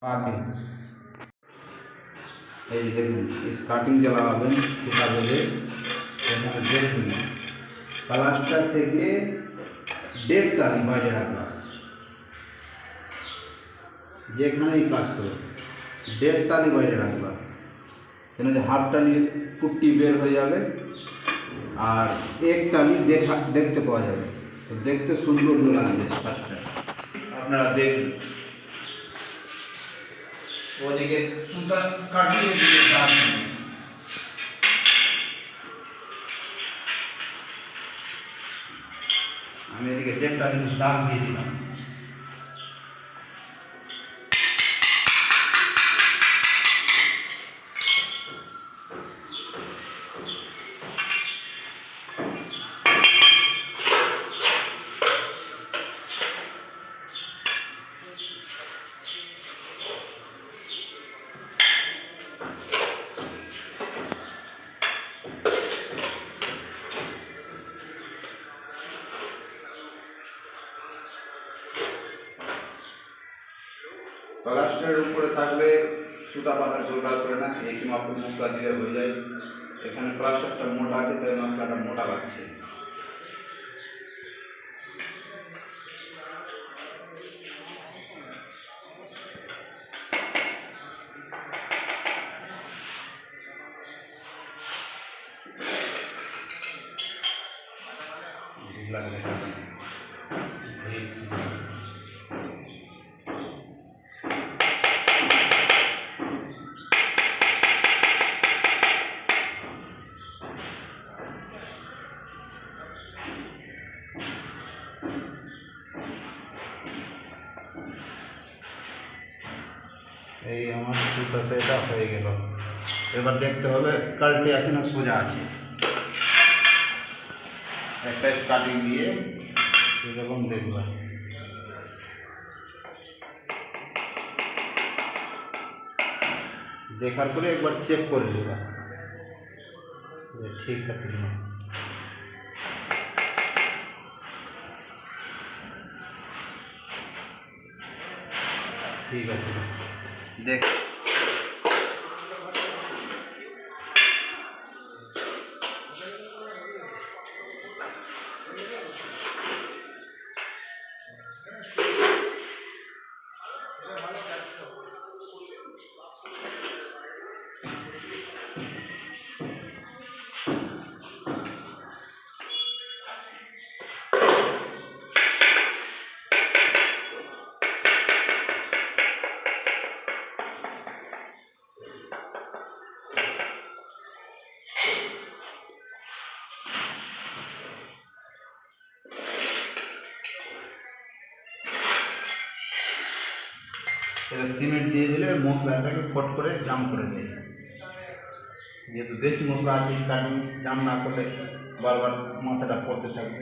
आगे এই যে দেখুন স্কার্টিং চালাবেন সেটা বেঁধে এখানে দেখুন প্লাস্টার থেকে 1.5 টালি বাইরে রাখবা, যেখানেই কাজ করো 1.5 টালি বাইরে রাখবা, কেন যে হাফ টালি পুট্টি বের হয়ে যাবে আর 1 টালি দেখতে পাওয়া যাবে, তো দেখতে সুন্দর লাগবে কাজটা। আপনারা দেখুন ওদিকে সুতা কাটিয়ে দিয়ে কাজ আমি এদিকে 1.5 টালি দাগ দিয়ে দিলাম। প্লাস্টারের উপরে থাকলে সুতা পাতার দরকার পড়ে না, একই মাত্র মশলা দিলে হয়ে যায়। এখানে প্লাস্টারটা মোটা আছে তাই মশলাটা মোটা লাগছে। এই আমার সুতাতে এটা হয়ে গেল। এবার দেখতে হবে কাল্টে আছে না সোজা আছে। একটা স্টার্টিং দিয়ে এরকম দেখবা, দেখার পরে একবার চেক করে নেবা ঠিক আছে না। ঠিক আছে দেখ সিমেন্ট দিয়ে দিলে মশলাটাকে ফট করে জাম করে দেয়। যেহেতু বেশি মশলা আছে স্টার্টিং জাম না করলে বারবার মাথাটা পড়তে থাকবে।